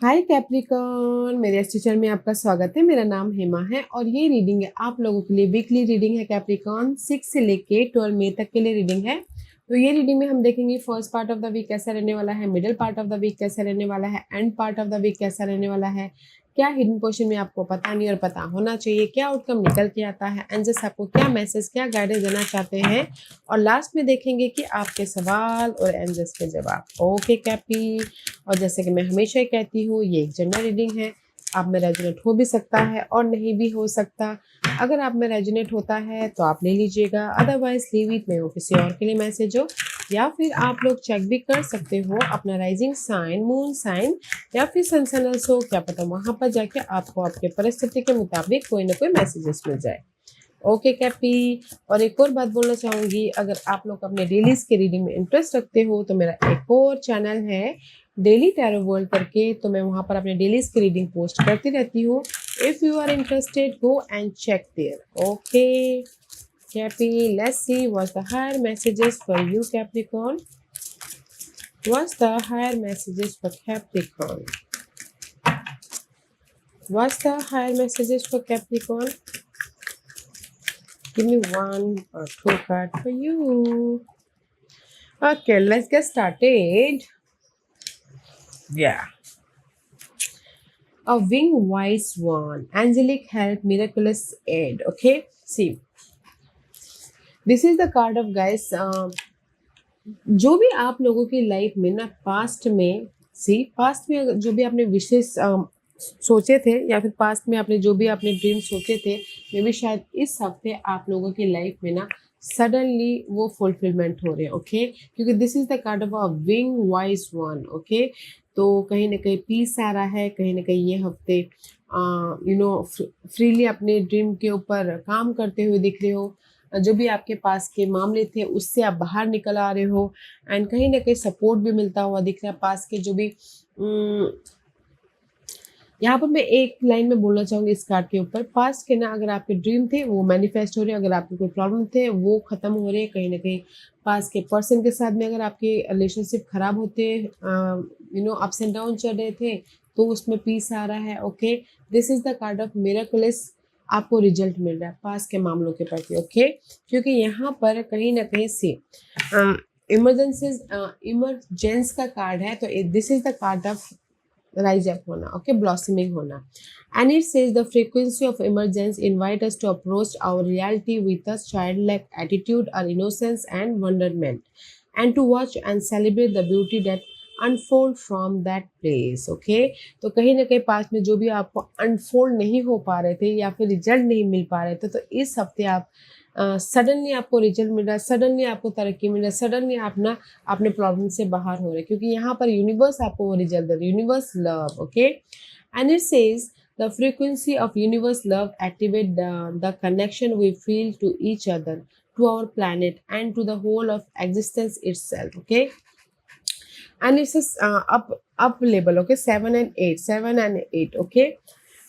हाय Capricorn, मेरे इस teacher में आपका स्वागत है। मेरा नाम हेमा है और ये रीडिंग है आप लोगों के लिए। वीकली रीडिंग है कैप्रिकॉर्न, 6 से लेके 12 मई तक के लिए रीडिंग है। तो ये रीडिंग में हम देखेंगे first part of the week कैसा रहने वाला है, middle part of the week कैसा रहने वाला है, end part of the week कैसा रहने वाला है। क्या हिडन पोर्शन में आपको पता नहीं और पता होना चाहिए, क्या आउटकम निकल के आता है, एंजल्स आपको क्या मैसेज, क्या गाइडेंस देना चाहते हैं। और लास्ट में देखेंगे कि आपके सवाल और एंजल्स के जवाब। ओके कैपी। और जैसे कि मैं हमेशा ही कहती हूँ, ये एक जनरल रीडिंग है। आप में रेजोनेट हो भी सकता है और नहीं भी हो सकता। अगर आप में रेजोनेट होता है तो आप ले लीजिएगा, अदरवाइज लीव इट में, वो किसी और के लिए मैसेज हो। या फिर आप लोग चेक भी कर सकते हो अपना राइजिंग साइन, मून साइन या फिर सन सनल्स हो, क्या पता वहां पर जाके आपको आपके परिस्थिति के मुताबिक कोई ना कोई मैसेजेस मिल जाए। ओके कैपी। और एक और बात बोलना चाहूंगी, अगर आप लोग अपने डेलीज के रीडिंग में इंटरेस्ट रखते हो तो मेरा एक और चैनल है डेली टैरो वर्ल्ड करके, तो मैं वहां पर अपने डेलीज की रीडिंग पोस्ट करती रहती हूँ। If you are interested go and check there. Okay Cappy, let's see what's the higher messages for you Capricorn. What's the higher messages for Capricorn? What's the higher messages for Capricorn? Give me one or two card for you. Okay, let's get started. Yeah. A wing wise one, angelic help, miraculous aid. Okay, see, this is the card of guys. जो भी आप लोगों की life में ना past में, past में जो भी आपने विशेष सोचे थे या फिर पास्ट में आपने जो भी अपने ड्रीम सोचे थे, मे भी शायद इस हफ्ते आप लोगों की लाइफ में ना सडनली वो फुलफिलमेंट हो रहे हैं। ओके, क्योंकि this is the card of a wing wise one. Okay, तो कहीं ना कहीं पीस आ रहा है, कहीं ना कहीं ये हफ्ते फ्रीली अपने ड्रीम के ऊपर काम करते हुए दिख रहे हो। जो भी आपके पास के मामले थे उससे आप बाहर निकल आ रहे हो, एंड कहीं ना कहीं सपोर्ट भी मिलता हुआ दिख रहा है। पास के जो भी यहाँ पर मैं एक लाइन में बोलना चाहूंगी इस कार्ड के ऊपर, पास्ट के ना अगर आपके ड्रीम थे वो मैनिफेस्ट हो रहे हैं, अगर आपके कोई प्रॉब्लम थे वो खत्म हो रहे हैं। कहीं ना कहीं पास के पर्सन के साथ में अगर आपके रिलेशनशिप खराब होते, अप्स एंड डाउन चल रहे थे, तो उसमें पीस आ रहा है। Okay, this is the card of miraculous, आपको रिजल्ट मिल रहा है पास के मामलों के प्रति। ओके, क्योंकि यहाँ पर कहीं ना कहीं से इमरजेंसीज, इमरजेंस का कार्ड है, तो this is the card of rise up होना। ओके, ब्लॉसमिंग होना। And it says the frequency of emergence invite us to approach our reality with a childlike attitude और innocence and wonderment, and to watch and celebrate the beauty that unfold from that place. Okay, तो कहीं ना कहीं पास में जो भी आपको unfold नहीं हो पा रहे थे या फिर रिजल्ट नहीं मिल पा रहे थे, तो इस हफ्ते आप सडनली आपको रिजल्ट मिल रहा है, सडनली आपको तरक्की मिल रहा है, सडनली आप ना अपने प्रॉब्लम से बाहर हो रहे हैं, क्योंकि यहाँ पर यूनिवर्स आपको वो रिजल्ट दे रहा है, universe love. Okay, and it says the frequency of universe love activate the connection we feel to each other, to our planet and to the whole of existence itself. Okay, and it's a up label. Okay, 7 and 8, 7 and 8. Okay,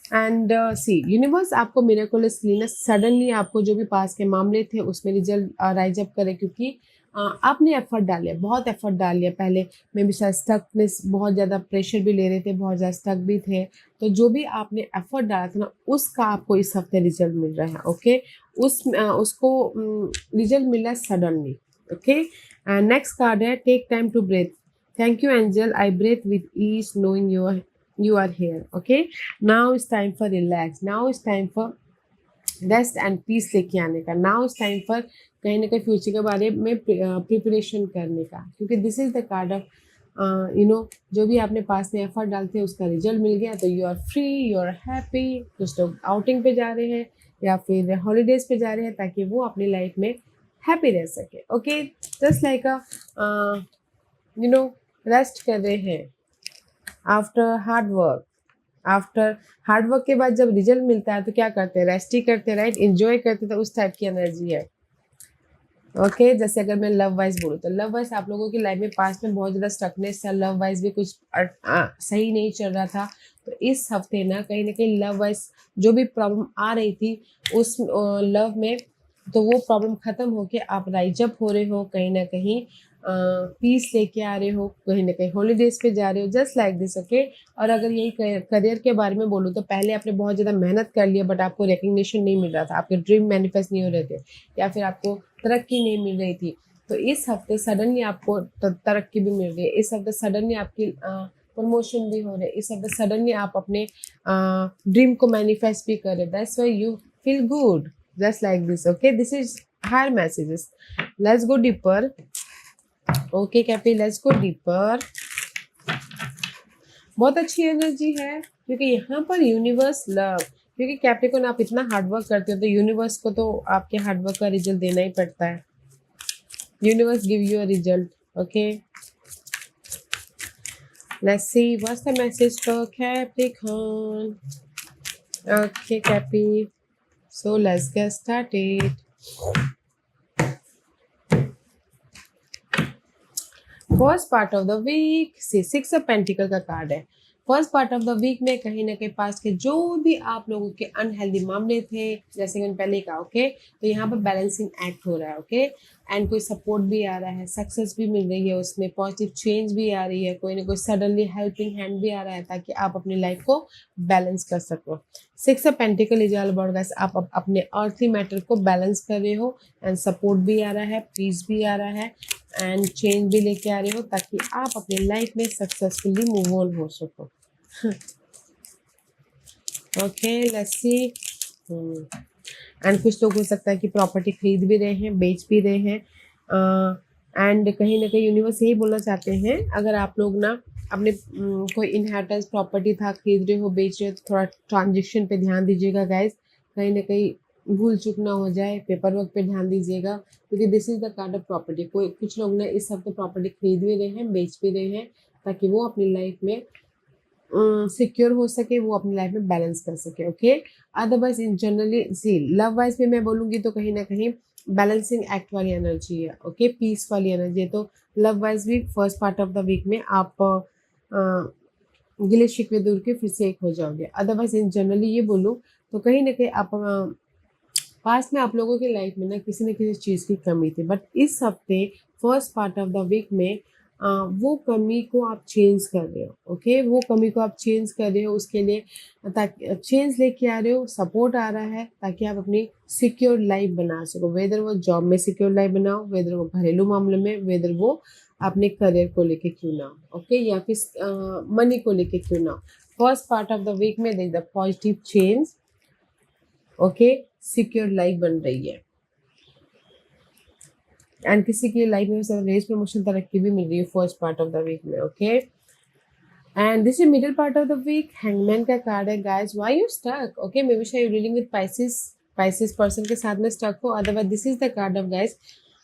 and see universe आपको miraculously ना suddenly आपको जो भी पास के मामले थे उसमें result rise up करे, क्योंकि आपने एफर्ट डाले, बहुत एफर्ट डाल लिया। पहले में भी शायद स्टकनेस, बहुत ज़्यादा प्रेशर भी ले रहे थे, बहुत ज़्यादा स्टक भी थे, तो जो भी आपने एफर्ट डाला था ना उसका आपको इस हफ्ते रिजल्ट मिल रहा है। ओके, उसको रिजल्ट मिल रहा है सडनली। ओके, नेक्स्ट कार्ड है take time to breathe. Thank you angel, I breathe with ease knowing you are here. Okay, now it's time for relax, now it's time for rest and peace लेके आने का, now इस time पर कहीं ना कहीं future के बारे में प्रिपरेशन करने का, क्योंकि this is the card of जो भी आपने पास में एफर्ट डालते हैं उसका रिजल्ट मिल गया, तो you are free, you are happy. कुछ लोग आउटिंग पे जा रहे हैं या फिर हॉलीडेज पे जा रहे हैं ताकि वो अपनी लाइफ में हैप्पी रह सके। ओके, जस्ट लाइक रेस्ट कर रहे हैं after hard work. After hard work के बाद जब रिजल्ट मिलता है तो क्या करते हैं, रेस्ट ही करते हैं, राइट, एंजॉय करते, तो उस टाइप की एनर्जी है। ओके, जैसे अगर मैं लव वाइज बोलूँ तो लव वाइज आप लोगों की लाइफ में पास्ट में बहुत ज़्यादा स्टकनेस था, लव वाइज भी कुछ सही नहीं चल रहा था, तो इस हफ्ते ना कहीं लव वाइज जो भी प्रॉब्लम आ रही थी उस लव में, तो वो प्रॉब्लम खत्म होके आप राइज अप हो रहे हो। कहीं ना कहीं पीस लेके आ रहे हो, कहीं ना कहीं हॉलीडेज पे जा रहे हो, जस्ट लाइक दिस ओके। और अगर यही करियर के बारे में बोलूँ तो पहले आपने बहुत ज़्यादा मेहनत कर लिया बट आपको रिकग्निशन नहीं मिल रहा था, आपके ड्रीम मैनिफेस्ट नहीं हो रहे थे, या फिर आपको तरक्की नहीं मिल रही थी। तो इस हफ्ते सडनली आपको तरक्की भी मिल रही है, इस हफ्ते सडनली आपकी प्रमोशन भी हो रहे, इस हफ्ते सडनली आप अपने ड्रीम को मैनिफेस्ट भी कर रहे, that's why you feel good, just like this okay. This is higher messages. Let's go deeper. Okay Cappy, let's go deeper. बहुत अच्छी एनर्जी है क्योंकि यहाँ पर यूनिवर्स लव, क्योंकि कैप्रिकॉर्न आप इतना हार्डवर्क करते हो तो यूनिवर्स को तो आपके हार्डवर्क का रिजल्ट देना ही पड़ता है। Universe give you a result okay. Let's see what's the message for Capricorn. Okay Cappy, so let's get started. First part of the week से 6 ऑफ पेंटिकल का कार्ड है। First part of the week में कहीं ना कहीं पास के जो भी आप लोगों के अनहेल्दी मामले थे, जैसे कि मैंने पहले कहा ओके, तो यहाँ पर बैलेंसिंग एक्ट हो रहा है ओके। एंड कोई सपोर्ट भी आ रहा है, सक्सेस भी मिल रही है, उसमें पॉजिटिव चेंज भी आ रही है, कोई ना कोई सडनली हेल्पिंग हैंड भी आ रहा है ताकि आप अपनी लाइफ को बैलेंस कर सको। 6 of pentacle is all about guys, आप अपने अर्थली मैटर को बैलेंस कर रहे हो एंड सपोर्ट भी आ रहा है, पीस भी आ रहा है एंड चेंज भी लेके आ रहे हो ताकि आप अपनी लाइफ में सक्सेसफुली मूव ऑन हो सको। Okay let's C. एंड कुछ लोग हो सकता है कि प्रॉपर्टी खरीद भी रहे हैं, बेच भी रहे हैं, एंड कहीं ना कहीं यूनिवर्स यही बोलना चाहते हैं, अगर आप लोग ना अपने कोई इनहेरिटेंस प्रॉपर्टी था, खरीद रहे हो, बेच रहे हो, तो थोड़ा ट्रांजेक्शन पे ध्यान दीजिएगा गाइस, कहीं ना कहीं भूल चूक ना हो जाए, पेपर वर्क पे ध्यान दीजिएगा क्योंकि this is the kind of property. कोई कुछ लोग ना इस हफ्ते प्रॉपर्टी खरीद भी रहे हैं, बेच भी रहे हैं ताकि वो अपनी लाइफ में सिक्योर हो सके, वो अपनी लाइफ में बैलेंस कर सके okay. Otherwise in generally see love wise में मैं बोलूँगी तो कहीं ना कहीं बैलेंसिंग एक्ट वाली एनर्जी है ओके, पीस वाली एनर्जी है। तो लव वाइज भी first part of the week में आप गिले शिकवे दूर के फिर से एक हो जाओगे। अदरवाइज इन जनरली ये बोलूँ तो कहीं ना कहीं आप पास्ट में आप लोगों की लाइफ में ना किसी चीज़ की कमी थी, बट इस हफ्ते first part of the week में वो कमी को आप चेंज कर रहे हो ओके, वो कमी को आप चेंज कर रहे हो, उसके लिए ताकि चेंज लेके आ रहे हो, सपोर्ट आ रहा है ताकि आप अपनी सिक्योर लाइफ बना सको, वेदर वो जॉब में सिक्योर लाइफ बनाओ, वेदर वो घरेलू मामले में, वेदर वो अपने करियर को लेके क्यों ना हो ओके, या फिर मनी को लेके क्यों ना हो। First part of the week में देख the positive change okay, secure life बन रही है एंड किसी की लाइफ में रेस प्रमोशन तरक्की भी मिल रही है first part of the week में okay. And this is middle part of the week, hangman का कार्ड है guys, why you stuck okay, may be शायद you dealing with Pisces person के साथ में स्टक हो, otherwise this is the card of guys,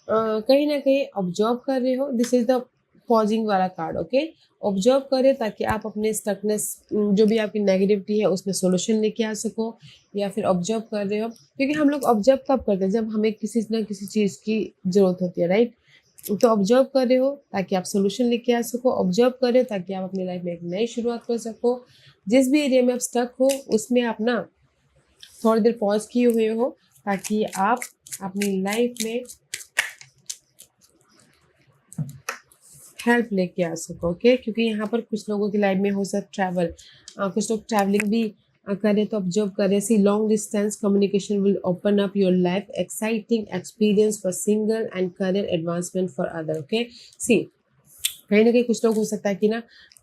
कहीं ना कहीं ऑब्जर्व कर रहे हो, दिस इज द पॉजिंग वाला कार्ड ओके। ऑब्जर्व करें ताकि आप अपने स्टकनेस जो भी आपकी नेगेटिविटी है उसमें सोल्यूशन लेके आ सको, या फिर ऑब्जर्व कर रहे हो क्योंकि हम लोग ऑब्जर्व कब करते हैं, जब हमें किसी ना किसी चीज़ की ज़रूरत होती है राइट। तो ऑब्जर्व कर रहे हो ताकि आप सोल्यूशन लेके आ सको, ऑब्जर्व कर रहे हो ताकि आप अपनी लाइफ में एक नई शुरुआत कर सको। जिस भी एरिया में आप स्टक हो उसमें आप ना थोड़ी देर पॉज किए हुए हो ताकि आप अपनी लाइफ में हेल्प लेके आ सको ओके, क्योंकि यहाँ पर कुछ लोगों की लाइफ में हो सकता ट्रैवल, कुछ लोग ट्रैवलिंग भी करें तो ऑब्जर्व करें। See long distance communication will open up your life, exciting experience for single and career advancement for other okay. See कहीं ना कहीं कुछ लोग हो सकता है कि ना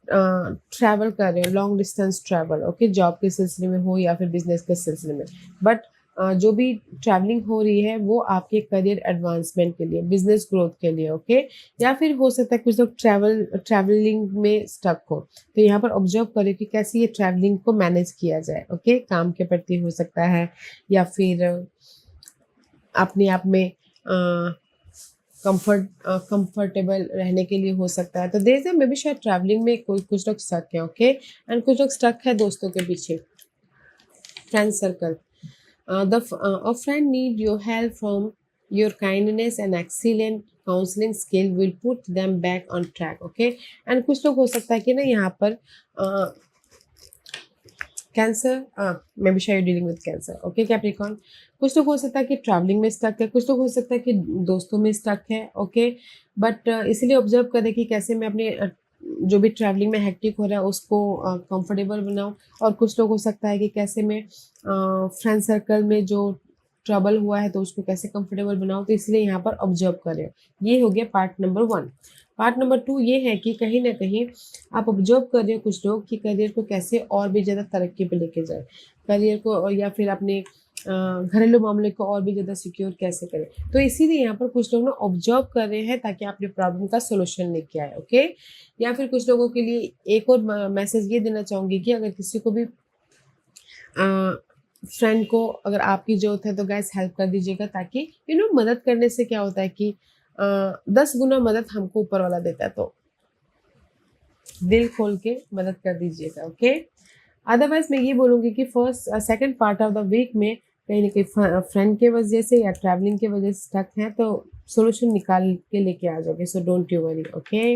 ट्रैवल कर रहे हो, long distance travel okay, job के सिलसिले में हो या फिर बिजनेस के सिलसिले में, बट जो भी ट्रैवलिंग हो रही है वो आपके करियर एडवांसमेंट के लिए, बिजनेस ग्रोथ के लिए ओके। या फिर हो सकता है कुछ लोग ट्रैवलिंग में स्टक हो, तो यहाँ पर ऑब्जर्व करें कि कैसे ये ट्रैवलिंग को मैनेज किया जाए ओके, काम के प्रति हो सकता है या फिर अपने आप में कंफर्टेबल रहने के लिए हो सकता है। तो देखते हैं मे बी शायद ट्रैवलिंग में कोई कुछ लोग स्टक है ओके, एंड कुछ लोग स्टक है दोस्तों के पीछे, friend circle. A friend need your help from your kindness and excellent counseling skill will put them back on track okay। And कुछ लोग हो सकता है कि ना यहाँ पर कैंसर, मे बी शायद dealing with cancer. Okay Capricorn, कुछ लोग हो सकता है कि ट्रैवलिंग में स्टक है, कुछ लोग हो सकता है कि दोस्तों में स्टक है। ओके, बट इसलिए ऑब्जर्व करें कि कैसे मैं अपने जो भी ट्रैवलिंग में हेक्टिक हो रहा है उसको कंफर्टेबल बनाऊं। और कुछ लोग हो सकता है कि कैसे मैं फ्रेंड सर्कल में जो ट्रबल हुआ है तो उसको कैसे कंफर्टेबल बनाऊं, तो इसलिए यहाँ पर ऑब्जर्व करें। ये हो गया पार्ट नंबर 1। पार्ट नंबर 2 ये है कि कहीं ना कहीं आप ऑब्जर्व कर रहे हो कुछ लोग कि करियर को कैसे और भी ज़्यादा तरक्की पे लेके जाए, करियर को या फिर अपने घरेलू मामले को और भी ज़्यादा सिक्योर कैसे करें। तो इसीलिए यहाँ पर कुछ लोग ना ऑब्जर्व कर रहे हैं ताकि अपने प्रॉब्लम का सोल्यूशन लेके आए। ओके, या फिर कुछ लोगों के लिए एक और मैसेज ये देना चाहूँगी कि अगर किसी को भी फ्रेंड को अगर आपकी ज़रूरत है तो गाइस हेल्प कर दीजिएगा, ताकि मदद करने से क्या होता है कि 10 गुना मदद हमको ऊपर वाला देता है, तो दिल खोल के मदद कर दीजिएगा। ओके, अदरवाइज मैं ये बोलूँगी कि first second part of the week में कहीं ना कहीं फ्रेंड के वजह से या ट्रैवलिंग के वजह से स्टक है, तो सोल्यूशन निकाल के लेके आ जाओगे, so don't you worry. Okay,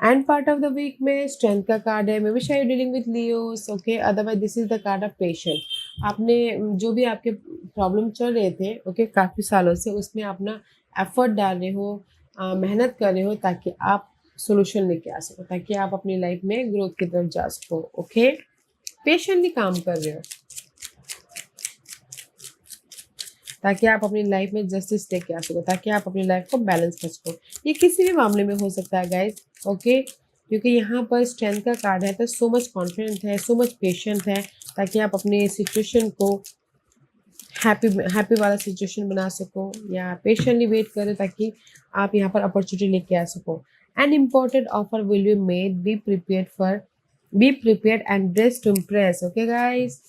end part of the week में स्ट्रेंथ का कार्ड है, मे बी शायद dealing with Leos. Okay, otherwise this is the card of patient. आपने जो भी आपके प्रॉब्लम चल रहे थे ओके काफ़ी सालों से, उसमें अपना एफर्ट डाल रहे हो, मेहनत कर रहे हो ताकि आप सोल्यूशन लेके आ सको, ताकि आप अपनी लाइफ में ग्रोथ की तरफ जा सको। ओके, पेशेंटली काम कर रहे हो ताकि आप अपनी लाइफ में जस्टिस लेके आ सको, ताकि आप अपनी लाइफ को बैलेंस कर सको। ये किसी भी मामले में हो सकता है गाइज। ओके, क्योंकि यहाँ पर स्ट्रेंथ का कार्ड है, तो सो मच कॉन्फिडेंट है, सो मच पेशेंट है, ताकि आप अपने सिचुएशन को हैप्पी वाला सिचुएशन बना सको, या पेशेंटली वेट करें ताकि आप यहाँ पर अपॉर्चुनिटी लेके आ सको। An important offer will be made, be prepared and dress to impress. Okay guys,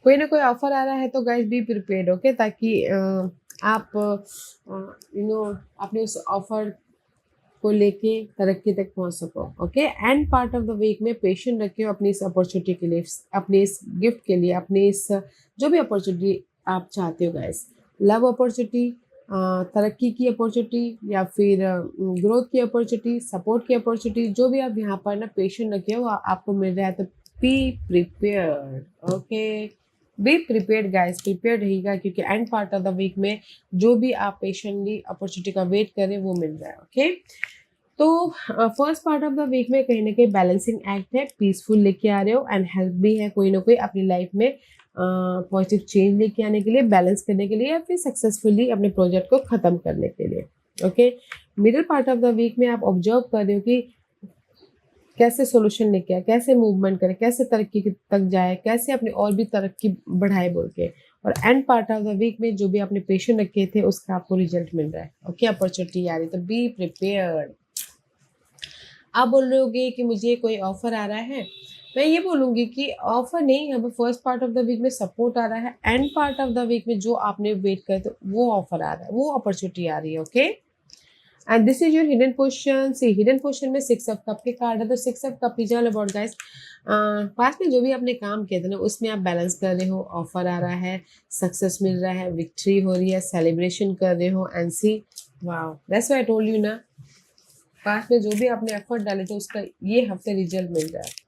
कोई ना कोई ऑफर आ रहा है तो गाइज बी प्रिपेयर्ड। ओके, ताकि आप अपने उस ऑफर को लेके तरक्की तक पहुंच सको। Okay, end part of the week में पेशेंट रखियो अपनी इस अपॉर्चुनिटी के लिए, अपने इस गिफ्ट के लिए, अपने इस जो भी अपॉर्चुनिटी आप चाहते हो गाइज, लव अपॉर्चुनिटी, तरक्की की अपॉर्चुनिटी, या फिर ग्रोथ की अपॉर्चुनिटी, सपोर्ट की अपॉर्चुनिटी, जो भी आप यहाँ पर ना पेशेंट रखे हो आपको मिल रहा है, तो be prepared. Okay, be prepared guys, prepared रहिएगा, क्योंकि end part of the week में जो भी आप पेशेंटली अपॉर्चुनिटी का वेट करें वो मिल रहा है। ओके, तो first part of the week में कहीं ना कहीं बैलेंसिंग एक्ट है, पीसफुल लेके आ रहे हो, एंड हेल्प भी है कोई ना कोई अपनी लाइफ में पॉजिटिव चेंज लेके आने के लिए, बैलेंस करने के लिए, या फिर सक्सेसफुली अपने प्रोजेक्ट को ख़त्म करने के लिए। Okay, middle part of the week में आप ऑब्जर्व कर रहे हो कि कैसे सोल्यूशन लेके आए, कैसे मूवमेंट करे, कैसे तरक्की तक जाए, कैसे अपने और भी तरक्की बढ़ाए बोल के। और end part of the week में जो भी आपने पेशेंट रखे थे उसका आपको रिजल्ट मिल रहा है। ओके, अपॉर्चुनिटी आ रही, तो बी प्रिपेयर्ड। आप बोल रहे होगे कि मुझे कोई ऑफर आ रहा है, मैं ये बोलूँगी कि ऑफर नहीं, यहाँ पर first part of the week में सपोर्ट आ रहा है, end part of the week में जो आपने वेट करे तो वो ऑफर आ रहा है, वो अपॉर्चुनिटी आ रही है। Okay, and this is your hidden portion. See hidden portion में 6 ऑफ कप के कार्ड है, तो 6 of cup is all about guys, पास में जो भी आपने काम किया था ना उसमें आप बैलेंस कर रहे हो, ऑफर आ रहा है, सक्सेस मिल रहा है, विक्ट्री हो रही है, सेलिब्रेशन कर रहे हो, and see wow, that's why I told you ना, पास में जो भी आपने एफर्ट डाले थे उसका ये हफ्ते रिजल्ट मिल रहा है।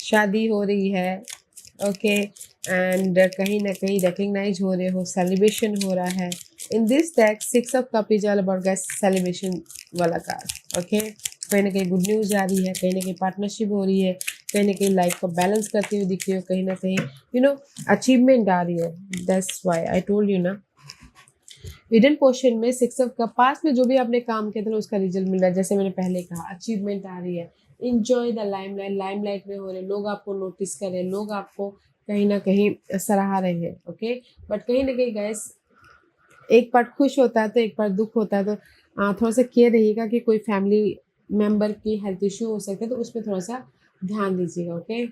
शादी हो रही है, ओके, एंड कहीं ना कहीं रिकग्नाइज हो रहे हो, सेलिब्रेशन हो रहा है। In this deck 6 of cup is all about guys celebration वाला कार्ड। ओके, कहीं ना कहीं गुड न्यूज़ आ रही है, कहीं ना कहीं पार्टनरशिप हो रही है, कहीं ना कहीं लाइफ को बैलेंस करते हुए दिख रही हो, कहीं ना कहीं अचीवमेंट आ रही है। That's why I told you ना, हिडन पोर्शन में 6 ऑफ कप, पास में जो भी आपने काम किया था उसका रिजल्ट मिल रहा है, जैसे मैंने पहले कहा, अचीवमेंट आ रही है, इंजॉय द लाइमलाइट, लाइमलाइट में हो रहे, लोग आपको नोटिस कर रहे हैं, लोग आपको कहीं ना कहीं सराहा रहे हैं। ओके, बट कहीं ना कहीं गैस एक पार्ट खुश होता है तो एक पार्ट दुख होता है, तो थोड़ा सा केयर रहिएगा कि कोई फैमिली मेम्बर की हेल्थ इश्यू हो सकता है, तो उसमें थोड़ा सा ध्यान दीजिएगा। Okay,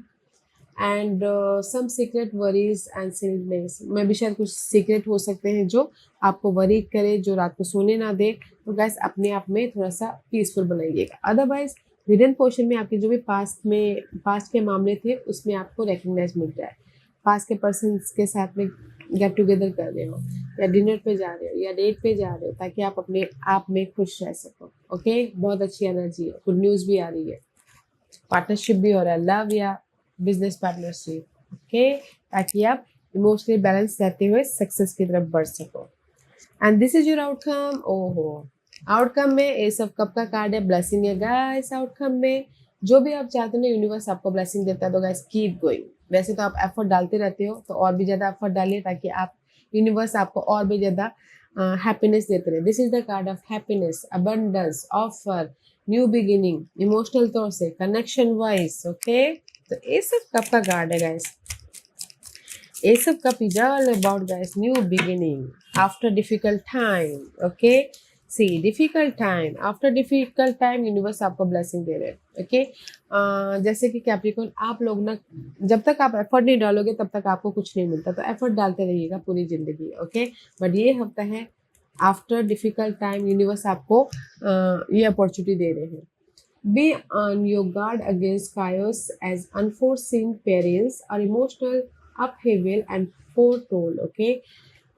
and some secret worries and sickness, में भी शायद कुछ सीक्रेट हो सकते हैं जो आपको वरी करे, जो रात को सोने ना दे, तो गैस अपने आप में थोड़ा सा पीसफुल बनाइएगा। अदरवाइज हिडन पोर्शन में आपके जो भी पास्ट के मामले थे उसमें आपको रिकग्नाइज मिल रहा है, पास्ट के पर्सन के साथ में गेट टुगेदर कर रहे हो, या डिनर पे जा रहे हो, या डेट पे जा रहे हो, ताकि आप अपने आप में खुश रह सको। ओके, बहुत अच्छी एनर्जी है, गुड न्यूज़ भी आ रही है। पार्टनरशिप भी हो रहा है, लव या बिजनेस पार्टनरशिप, ओके, ताकि आप इमोशनली बैलेंस रहते हुए सक्सेस की तरफ बढ़ सको। And this is your outcome. ओहो, आउटकम में एस ऑफ कप का कार्ड है, ब्लेसिंग है गाइस। आउटकम में जो भी आप चाहते हो ना, यूनिवर्स आपको ब्लेसिंग देता है, तो गाइस कीप गोइंग। वैसे तो आप एफर्ट डालते रहते हो, तो और भी ज़्यादा एफर्ट डालिए ताकि आप यूनिवर्स आपको और भी ज़्यादा हैप्पीनेस देते रहे। This is the card of happiness, abundance, offer, new beginning, emotional तौर से, कनेक्शन वाइज, ओके। तो एस ऑफ कप का कार्ड है guys. Ace of Cup is all about, guys, new beginning after difficult time. Okay, see, difficult time, after difficult time universe आपको blessing दे रहे हैं। Okay, जैसे कि कैप्रिकॉर्न, आप लोग ना जब तक आप एफर्ट नहीं डालोगे तब तक आपको कुछ नहीं मिलता, तो एफर्ट डालते रहिएगा पूरी जिंदगी। ओके, बट ये हफ्ता है आफ्टर डिफिकल्ट टाइम, यूनिवर्स आपको ये अपॉर्चुनिटी दे रहे हैं। Be on your guard against chaos as unforeseen perils or emotional upheaval and foretold. Okay,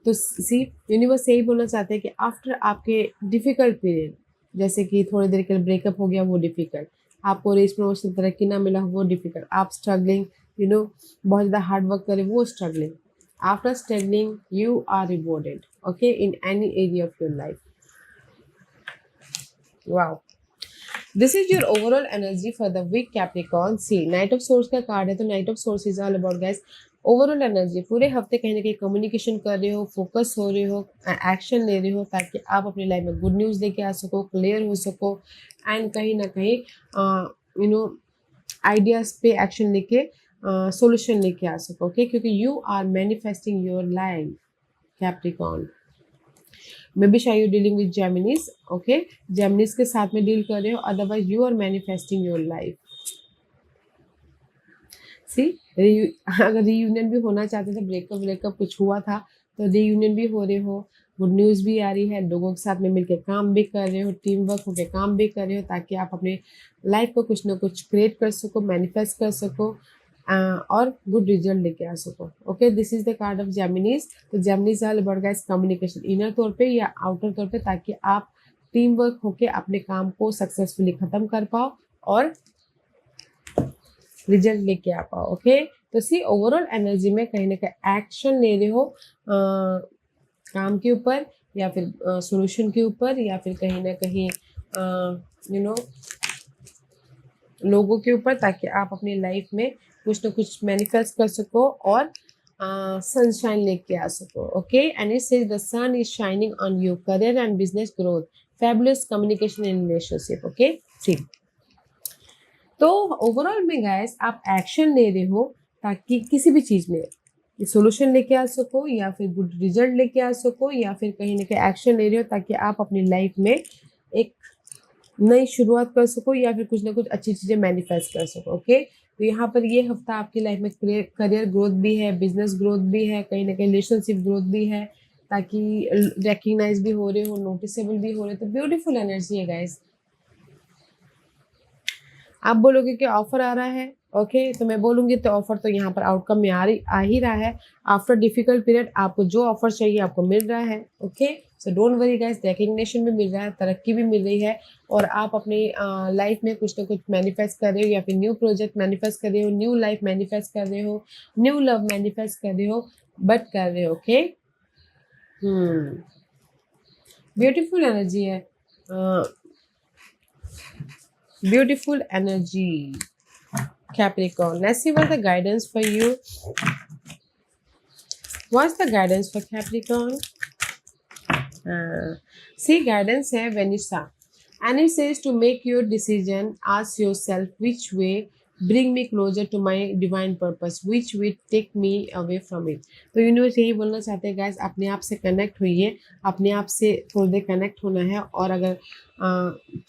तो सी, यूनिवर्स यही बोलना चाहते हैं कि आफ्टर आपके डिफिकल्ट पीरियड, जैसे कि थोड़ी देर के लिए ब्रेकअप हो गया, वो डिफिकल्ट, आपको रेस प्रमोशन तरक्की ना मिला, वो डिफिकल्ट, आप स्ट्रगलिंग, बहुत ज़्यादा हार्ड वर्क करें, वो struggling, after struggling you are rewarded, okay, in any area of your life. Wow, this is your overall energy for the week Capricorn. See, knight of swords का card है, तो knight of swords is all about guys overall energy. पूरे हफ्ते कहीं ना कहीं communication कर रहे हो, फोकस हो रहे हो, एक्शन ले रहे हो, ताकि आप अपनी लाइफ में गुड न्यूज़ लेके आ सको, क्लियर हो सको, एंड कहीं ना कहीं आइडियाज पे एक्शन लेके सोल्यूशन लेके आ सको। ओके, क्योंकि you are manifesting your life Capricorn. May be शायद you dealing with Geminis, okay, Geminis के साथ में डील कर रहे हो, otherwise you are manifesting your life. See, अगर रीयूनियन भी होना चाहते थे, ब्रेकअप कुछ हुआ था, तो रीयूनियन भी हो रहे हो, गुड न्यूज़ भी आ रही है, लोगों के साथ में मिलकर काम भी कर रहे हो, टीम वर्क होकर काम भी कर रहे हो, ताकि आप अपने लाइफ को कुछ ना कुछ क्रिएट कर सको, मैनिफेस्ट कर सको, और गुड रिजल्ट लेके आ सको। Okay, this is the card of Geminis. तो Geminis all about guys communication, inner तौर पे या आउटर तौर पे, ताकि आप टीम वर्क होके अपने काम को सक्सेसफुली खत्म कर पाओ और रिजल्ट लेके आ पाओ। ओके, तो सी, ओवरऑल एनर्जी में कहीं ना कहीं एक्शन ले रहे हो काम के ऊपर, या फिर सॉल्यूशन के ऊपर, या फिर कहीं ना कहीं लोगों के ऊपर, ताकि आप अपनी लाइफ में कुछ ना कुछ मैनिफेस्ट कर सको और सनशाइन लेके आ सको। Okay, and it says the sun is shining on you, career and business growth, fabulous communication in relationship. Okay, ठीक। तो ओवरऑल में गाइस आप एक्शन ले रहे हो, ताकि किसी भी चीज़ में सॉल्यूशन लेके आ सको, या फिर गुड रिजल्ट लेके आ सको, या फिर कहीं ना कहीं एक्शन ले रहे हो ताकि आप अपनी लाइफ में एक नई शुरुआत कर सको, या फिर कुछ ना कुछ अच्छी चीज़ें मैनिफेस्ट कर सको। ओके, तो यहाँ पर ये हफ्ता आपकी लाइफ में करियर ग्रोथ भी है, बिजनेस ग्रोथ भी है, कहीं ना कहीं रिलेशनशिप ग्रोथ भी है, ताकि रिकग्नाइज भी हो रहे हो, नोटिसेबल भी हो रहे हो। तो ब्यूटीफुल एनर्जी है गाइस। आप बोलोगे कि ऑफर आ रहा है, ओके, तो मैं बोलूँगी तो ऑफर तो यहाँ पर आउटकम में आ ही रहा है। आफ्टर डिफिकल्ट पीरियड आपको जो ऑफर चाहिए आपको मिल रहा है। Okay, so don't worry guys, recognition भी मिल रहा है, तरक्की भी मिल रही है, और आप अपनी लाइफ में कुछ ना कुछ मैनिफेस्ट कर रहे हो, या फिर न्यू प्रोजेक्ट मैनिफेस्ट कर रहे हो, न्यू लाइफ मैनिफेस्ट कर रहे हो, न्यू लव मैनिफेस्ट कर रहे हो, बट कर रहे हो। ओके, ब्यूटीफुल एनर्जी है, beautiful energy, Capricorn. Let's see what the guidance for you. What's the guidance for Capricorn? See, guidance है Vanessa, and it says to make your decision. Ask yourself which way bring me closer to my divine purpose, which way take me away from it. तो universe यही बोलना चाहते हैं guys, अपने आप से connect होइए, अपने आप से थोड़ी देर कनेक्ट होना है, और अगर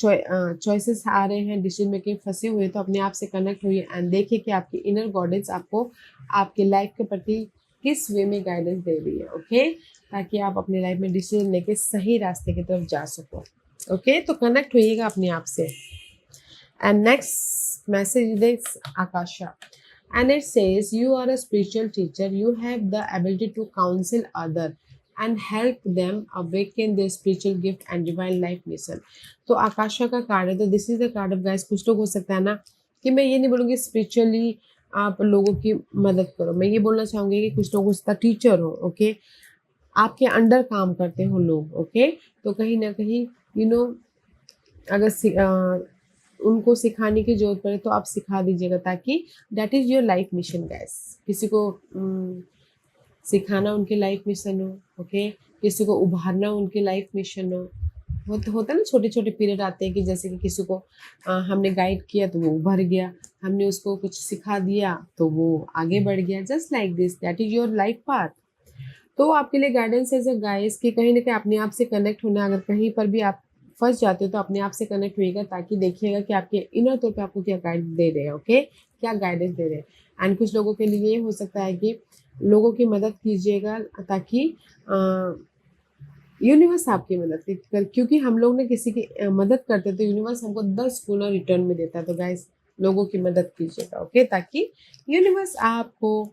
चॉइसेस आ रहे हैं, डिसीजन मेकिंग फंसे हुए, तो अपने आप से कनेक्ट होइए एंड देखिए कि आपकी इनर गाइडेंस आपको आपके लाइफ के प्रति किस वे में गाइडेंस दे रही है। ओके, ताकि आप अपनी लाइफ में डिसीजन लेके सही रास्ते की तरफ जा सको। ओके, तो कनेक्ट होइएगा अपने आप से। And next message is Akasha, and it says you are a spiritual teacher, you have the ability to counsel other and help them awaken their spiritual gift and divine life mission. तो आकाशा का card है, तो this is the card of guys. कुछ लोग हो सकता है ना कि मैं ये नहीं बोलूँगी स्पिरिचुअली आप लोगों की मदद करो, मैं ये बोलना चाहूँगी कि कुछ लोग हो सकता है टीचर हो, ओके, आपके अंडर काम करते हो लोग, ओके, तो कहीं ना कहीं यू नो अगर उनको सिखाने की ज़रूरत पड़े तो आप सिखा दीजिएगा, ताकि that is your life mission guys. किसी को सिखाना उनकी लाइफ मिशन हो, ओके, किसी को उभारना उनकी लाइफ मिशन हो। होता है ना, छोटे छोटे पीरियड आते हैं कि जैसे कि किसी को हमने गाइड किया तो वो उभर गया, हमने उसको कुछ सिखा दिया तो वो आगे बढ़ गया, just like this, that is your life path. तो आपके लिए गाइडेंस एज अ गाइस कि कहीं न कहीं अपने आप से कनेक्ट होना, अगर कहीं पर भी आप फँस जाते हो तो अपने आप से कनेक्ट होइएगा, ताकि देखिएगा कि आपके इनर तौर पे आपको क्या गाइड दे रहे हैं, ओके? क्या गाइडेंस दे रहे हैं। एंड कुछ लोगों के लिए ये हो सकता है कि लोगों की मदद कीजिएगा, ताकि यूनिवर्स आपकी मदद कर, क्योंकि हम लोग ना किसी की मदद करते हैं तो यूनिवर्स हमको 10 गुना रिटर्न में देता है। तो गाइस लोगों की मदद कीजिएगा, ओके? ताकि यूनिवर्स आपको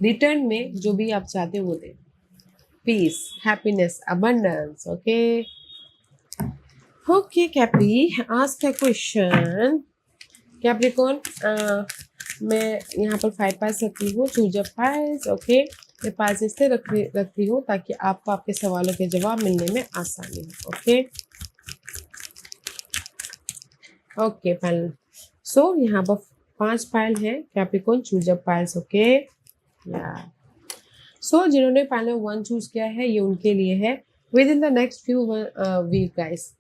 रिटर्न में जो भी आप चाहते हो वो दे। Peace, happiness, abundance, okay? Okay Capri, ask a question. Capricorn, मैं यहाँ पर 5 पास रखती हूँ, चूज अ पास, ओके? मैं पास इसलिए रखती हूँ ताकि आपको आपके सवालों के जवाब मिलने में आसानी हो, ओके? Okay final. सो यहाँ पर 5 पायल है, Capricorn choose a piles, okay? या सो जिन्होंने पैनल 1 चूज किया है ये उनके लिए है। Within the next few week guys,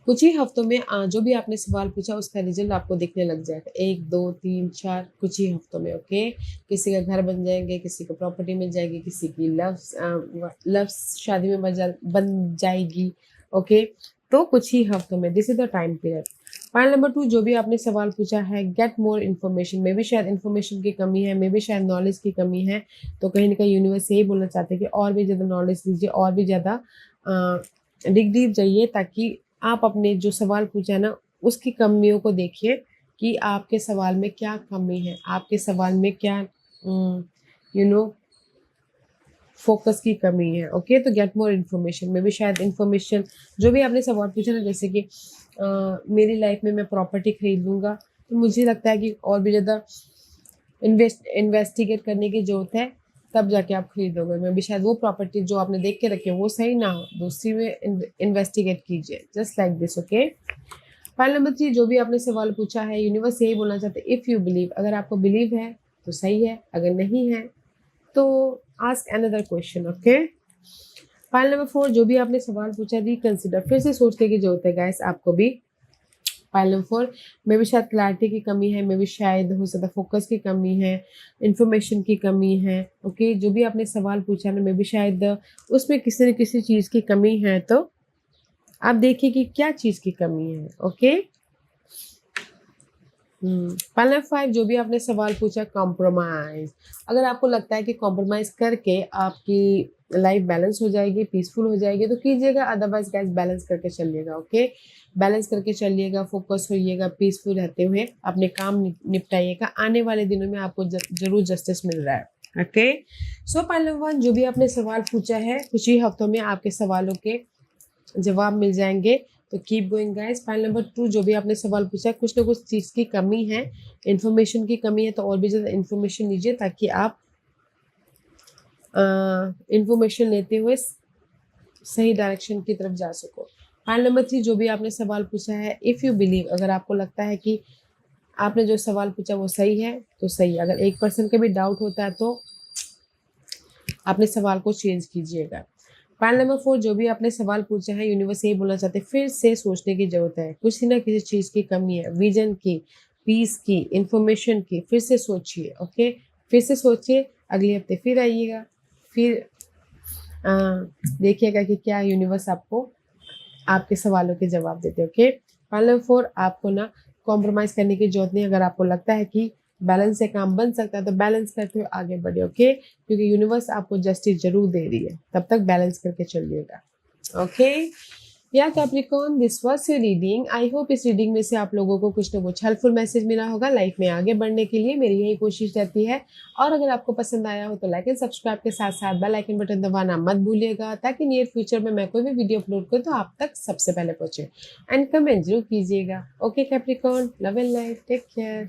कुछ ही हफ्तों में जो भी आपने सवाल पूछा उसका रिजल्ट आपको दिखने लग जाएगा, 1 2 3 4 कुछ ही हफ्तों में, ओके? किसी का घर बन जाएंगे, किसी को प्रॉपर्टी मिल जाएगी, किसी की लव शादी में बन जाएगी, ओके? तो कुछ ही हफ्तों में, this is the time period. Point number 2, जो भी आपने सवाल पूछा है, गेट मोर इन्फॉर्मेशन। मे भी शायद इन्फॉर्मेशन की कमी है, मे भी शायद नॉलेज की कमी है, तो कहीं ना कहीं यूनिवर्स यही बोलना चाहते हैं कि और भी ज़्यादा नॉलेज लीजिए, और भी ज़्यादा डिग डीप जाइए, ताकि आप अपने जो सवाल पूछा है ना उसकी कमियों को देखिए कि आपके सवाल में क्या कमी है, आपके सवाल में क्या यू नो फोकस की कमी है, ओके? तो गेट मोर इन्फॉर्मेशन, में भी शायद इन्फॉर्मेशन जो भी आपने सवाल पूछा ना, जैसे कि मेरी लाइफ में मैं प्रॉपर्टी खरीद लूँगा, तो मुझे लगता है कि और भी ज़्यादा इन्वेस्टिगेट करने की ज़रूरत है, तब जाके आप खरीदोगे। मैं भी शायद वो प्रॉपर्टी जो आपने देख के रखी है वो सही ना हो, दूसरी में इन्वेस्टिगेट कीजिए, just like this, okay? File number 3, जो भी आपने सवाल पूछा है, यूनिवर्स यही बोलना चाहते हैं, इफ़ यू बिलीव, अगर आपको बिलीव है तो सही है, अगर नहीं है तो ask another question, okay? File number 4, जो भी आपने सवाल पूछा, रिकंसिडर, फिर से सोचने की जरूरत है गाइस आपको भी। फाइल नंबर 4, में भी शायद क्लैरिटी की कमी है, में भी शायद हो सकता है फोकस की कमी है, इंफॉर्मेशन की कमी है, ओके? जो भी आपने सवाल पूछा ना, में भी शायद उसमें किसी न किसी चीज़ की कमी है, तो आप देखिए कि क्या चीज़ की कमी है, ओके? फाइल नंबर 5, जो भी आपने सवाल पूछा, कॉम्प्रोमाइज़, अगर आपको लगता है कि कॉम्प्रोमाइज़ करके आपकी लाइफ बैलेंस हो जाएगी, पीसफुल हो जाएगी, तो कीजिएगा, अदरवाइज गाइस बैलेंस करके चलिएगा, ओके? बैलेंस करके चलिएगा, फोकस होइएगा, पीसफुल रहते हुए अपने काम निपटाइएगा, आने वाले दिनों में आपको जरूर जस्टिस मिल रहा है, ओके? सो फाइल नंबर 1, जो भी आपने सवाल पूछा है, कुछ ही हफ्तों में आपके सवालों के जवाब मिल जाएंगे, तो keep going guys. File number 2, जो भी आपने सवाल पूछा है, कुछ ना कुछ चीज़ की कमी है, इन्फॉर्मेशन की कमी है, तो और भी ज़्यादा इन्फॉर्मेशन लीजिए, ताकि आप इन्फॉर्मेशन लेते हुए सही डायरेक्शन की तरफ जा सको। फाइल नंबर 3, जो भी आपने सवाल पूछा है, इफ़ यू बिलीव, अगर आपको लगता है कि आपने जो सवाल पूछा वो सही है तो सही है, अगर 1% का भी डाउट होता है तो अपने सवाल को चेंज कीजिएगा। फाइल नंबर 4, जो भी आपने सवाल पूछा है, यूनिवर्स यही बोलना चाहते हैं, फिर से सोचने की जरूरत है, कुछ ना किसी चीज़ की कमी है, विजन की, पीस की, इंफॉर्मेशन की, फिर से सोचिए, ओके? फिर से सोचिए, अगले हफ्ते फिर आइएगा, फिर देखिएगा कि क्या यूनिवर्स आपको आपके सवालों के जवाब देते हैं, ओके? फाइल नंबर 4, आपको ना कॉम्प्रोमाइज़ करने की जरूरत नहीं, अगर आपको लगता है कि बैलेंस से काम बन सकता है तो बैलेंस करते हुए आगे बढ़े, ओके? क्योंकि यूनिवर्स आपको जस्टिस जरूर दे रही है, तब तक बैलेंस करके चलिएगा, ओके? या Capricorn, this was your reading. I hope इस रीडिंग में से आप लोगों को कुछ ना कुछ हेल्पफुल मैसेज मिला होगा लाइफ में आगे बढ़ने के लिए। मेरी यही कोशिश रहती है। और अगर आपको पसंद आया हो तो लाइक एंड सब्सक्राइब के साथ साथ बेल आइकन बटन दबाना मत भूलिएगा, ताकि नियर फ्यूचर में मैं कोई भी वीडियो अपलोड करूँ तो आप तक सबसे पहले पहुंचे। एंड कमेंट जरूर कीजिएगा। Okay Capricorn, love and life, take care.